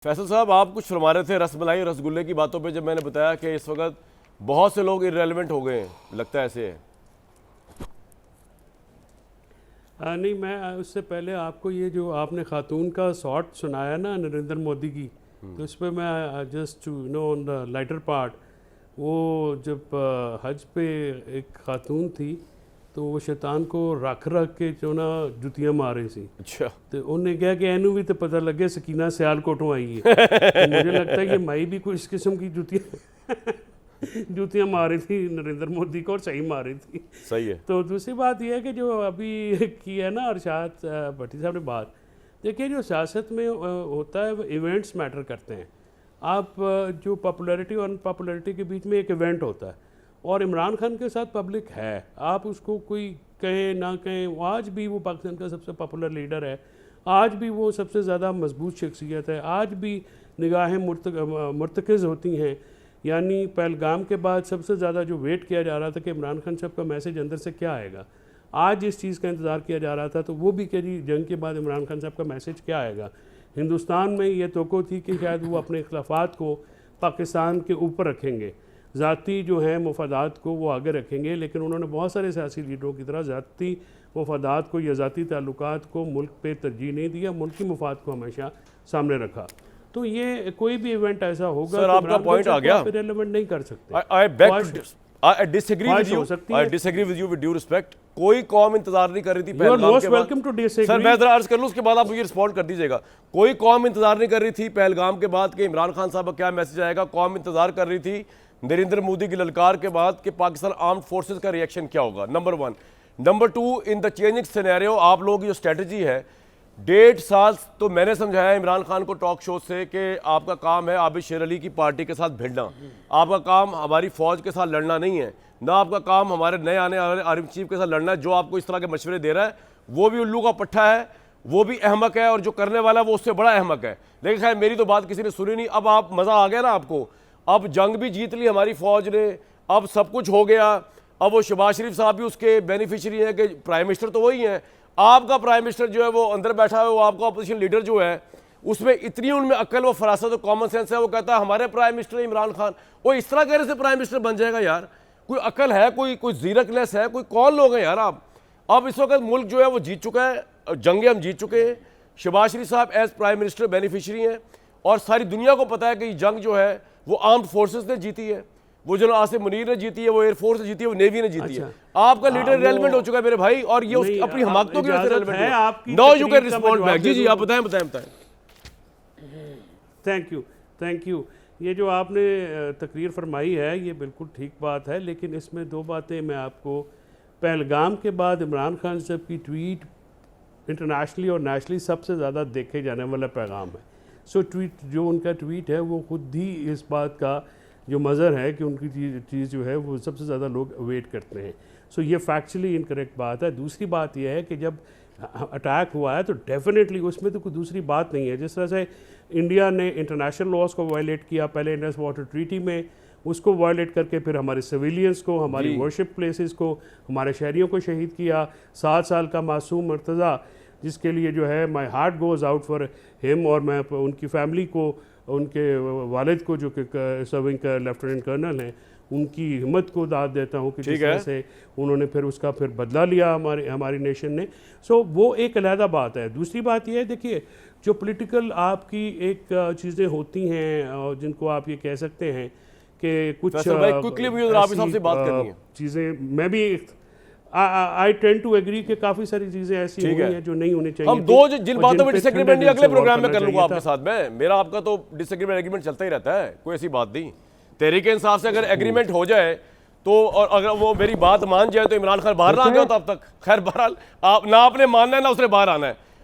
फैसल साहब, आप कुछ फरमा रहे थे रसमलाई रसगुल्ले की बातों पे, जब मैंने बताया कि इस वक्त बहुत से लोग इररेलेवेंट हो गए हैं, लगता है ऐसे है। नहीं, मैं उससे पहले आपको ये जो आपने खातून का शॉट सुनाया ना नरेंद्र मोदी की, तो उस पर मैं just to on the lighter part, वो जब हज पे एक खातून थी तो वो शैतान को रख के जो ना जुतियाँ मार रही थी। अच्छा, तो उन्हें कहा कि एनू भी तो पता लगे सकीना सियालकोटों आई है। तो मुझे लगता है कि माई भी कोई इस किस्म की जूतियाँ मार रही थी नरेंद्र मोदी को, और सही मार रही थी। सही है। तो दूसरी बात यह है कि जो अभी की है ना अरशाद भट्टी साहब ने बात, देखिए जो सियासत में होता है वो इवेंट्स मैटर करते हैं। आप जो पॉपुलैरिटी और अनपॉपुलैरिटी के बीच में एक इवेंट होता है, और इमरान खान के साथ पब्लिक है, आप उसको कोई कहें ना कहें, वो आज भी वो पाकिस्तान का सबसे पॉपुलर लीडर है, आज भी वो सबसे ज़्यादा मजबूत शख्सियत है, आज भी निगाहें मुर्तकज़ होती हैं। यानी पहलगाम के बाद सबसे ज़्यादा जो वेट किया जा रहा था कि इमरान खान साहब का मैसेज अंदर से क्या आएगा, आज इस चीज़ का इंतज़ार किया जा रहा था, तो वो भी कि जी जंग के बाद इमरान खान साहब का मैसेज क्या आएगा। हिंदुस्तान में ये तवक्को थी कि शायद वो अपने इख्लाफात को पाकिस्तान के ऊपर रखेंगे, ज़ाती जो हैं मुफादात को वो आगे रखेंगे, लेकिन उन्होंने बहुत सारे सियासी लीडरों की तरह ज़ाती मुफादात को या ज़ाती ताल्लुकात को मुल्क पे तरजीह नहीं दिया, मुल्की मुफाद को हमेशा सामने रखा। तो ये कोई भी इवेंट ऐसा होगा सर, आपका पॉइंट आ गया, रिलेवेंट नहीं कर सकते। I disagree with you with due respect। कोई कौम इंतजार नहीं कर रही थी पहलगाम के बाद। सर, मैं जरा अर्ज कर लूं, उसके बाद आप मुझे रिस्पॉन्ड कर दीजिएगा। कोई कौम इंतजार नहीं कर रही थी पहलगाम के बाद कि इमरान खान साहब का क्या मैसेज आएगा। कौम इंतजार कर रही थी नरेंद्र मोदी की ललकार के बाद कि पाकिस्तान आर्म्ड फोर्सेस का रिएक्शन क्या होगा, number 1। Number 2, in the changing scenario आप लोगों की जो स्ट्रेटजी है, 1.5 साल तो मैंने समझाया इमरान खान को टॉक शो से कि आपका काम है आबिद शेर अली की पार्टी के साथ भिड़ना, आपका काम हमारी फौज के साथ लड़ना नहीं है, ना आपका काम हमारे नए आने वाले आर्मी चीफ के साथ लड़ना है। जो आपको इस तरह के मशवरे दे रहा है वो भी उल्लू का पट्टा है, वो भी अहमक है, और जो करने वाला है वो उससे बड़ा अहमक है। लेकिन खैर, मेरी तो बात किसी ने सुनी नहीं। अब आप मज़ा आ गया ना आपको, अब जंग भी जीत ली हमारी फौज ने, अब सब कुछ हो गया। अब वो शहबाज शरीफ साहब भी उसके बेनिफिशियरी हैं कि प्राइम मिनिस्टर तो वही हैं, आपका प्राइम मिनिस्टर जो है वो अंदर बैठा है, वो आपका अपोजिशन लीडर जो है उसमें इतनी उनमें अक्ल व फरासत और कॉमन सेंस है, वो कहता है हमारे प्राइम मिनिस्टर इमरान खान। वो इस तरह कहने से प्राइम मिनिस्टर बन जाएगा यार? कोई अकल है, कोई जीरकनेस है, कोई कौन लोग हैं यार आप? अब इस वक्त मुल्क जो है वो जीत चुका है, जंगे हम जीत चुके हैं। शहबाज शरीफ साहब एज प्राइम मिनिस्टर बेनिफिशियरी हैं, और सारी दुनिया को पता है कि जंग जो है वो आर्म्ड फोर्सेस ने जीती है, वो जो आसिफ मुनीर ने जीती है, वो एयरफोर्स ने जीती है, वो नेवी ने जीती है। आपका लीडर रेलेवेंट हो चुका है मेरे भाई, और ये उसकी अपनी हमाकतों की वजह से रेलेवेंट है। No you can respond back. जी, आप बताएं। Thank you. ये जो आपने तकरीर फरमाई है ये बिल्कुल ठीक बात है, लेकिन इसमें 2 बातें मैं आपको, पहलगाम के बाद इमरान खान साहब की ट्वीट इंटरनेशनली और नेशनली सबसे ज़्यादा देखे जाने वाला पैगाम है। सो जो उनका ट्वीट है वो खुद ही इस बात का जो मज़र है कि उनकी चीज़ जो है वो सबसे ज़्यादा लोग अवेट करते हैं। सो ये फैक्चुअली इनकरेक्ट बात है। दूसरी बात यह है कि जब अटैक हुआ है तो डेफिनेटली उसमें तो कोई दूसरी बात नहीं है। जिस तरह से इंडिया ने इंटरनेशनल लॉज को वायलेट किया, पहले इंडस वाटर ट्रीटी में, उसको वायलेट करके फिर हमारे सिविलियंस को, हमारी वर्शिप प्लेसेस को, हमारे शहरियों को शहीद किया। 7 साल का मासूम मर्तज़ा, जिसके लिए जो है my heart goes out for him, और मैं उनकी फैमिली को, उनके वालिद को जो कि सर्विंग का लेफ्टिनेंट कर्नल हैं, उनकी हिम्मत को दाद देता हूँ कि जिस तरह से उन्होंने फिर उसका फिर बदला लिया हमारी नेशन ने। सो वो एक अलहदा बात है। दूसरी बात ये है, देखिए जो पॉलिटिकल आपकी एक चीज़ें होती हैं जिनको आप ये कह सकते हैं कि कुछ चीज़ें, मैं भी आई टेंड टू एग्री कि काफी सारी चीजें ऐसी हुई हैं जो नहीं होनी चाहिए। हम दो जिन बातों में डिसएग्रीमेंट नहीं, अगले प्रोग्राम में कर लूंगा आपके साथ में। मेरा आपका तो डिसएग्रीमेंट एग्रीमेंट चलता ही रहता है, कोई ऐसी बात नहीं। तहरीक इंसाफ से अगर एग्रीमेंट हो जाए तो, और अगर वो मेरी बात मान जाए तो इमरान खान बाहर ना आ गया तो अब तक। खैर बहरहाल, आप ना आपने मानना है ना उसने बाहर आना है।